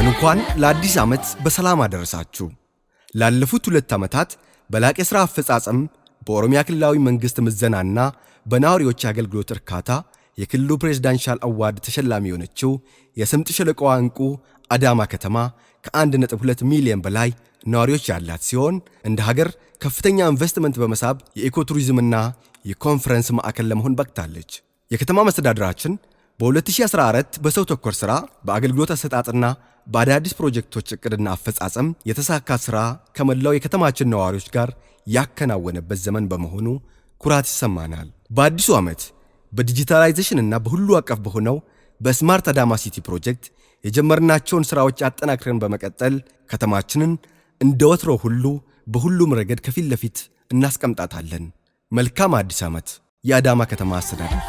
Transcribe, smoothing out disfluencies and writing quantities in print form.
እንኳን ለአዲስ ዓመት በሰላም አደረሳችሁ። ላለፉት 2 ዓመታት በላቀ ሥራ አፈጻጸም በኦሮሚያ ክልላዊ መንግሥት ምዘናና በነዋሪዎች አገልግሎት እርካታ የክልሉ ፕሬዝዳንሻል አዋርድ ተሸላሚ የሆነችው የስምጥ ሸለቆዋ እንቁ አዳማ ከተማ ከ1.2 ሚሊዮን በላይ ነዋሪዎች ያላት ሲሆን እንደ ሀገር ከፍተኛ ኢንቨስትመንት በመሳብ የኢኮቱሪዝምና የኮንፈረንስ ማዕከል ለመሆን በቅታለች። የከተማ መስተዳድራችን በ2014 በሰው ተኮር ሥራ በአገልግሎት አሰጣጥና በአዳዲስ ፕሮጀክቶች ዕቅድና አፈጻጸም የተሳካ ሥራ ከመላው የከተማችን ነዋሪዎች ጋር ያከናወነበት ዘመን በመሆኑ ኩራት ይሰማናል። በአዲሱ ዓመት በዲጂታላይዜሽንና በሁሉ አቀፍ በሆነው በስማርት አዳማ ሲቲ ፕሮጀክት የጀመርናቸውን ሥራዎች አጠናክረን በመቀጠል ከተማችንን እንደ ወትሮ ሁሉ በሁሉም ረገድ ከፊት ለፊት እናስቀምጣታለን። መልካም አዲስ ዓመት! የአዳማ ከተማ አስተዳደር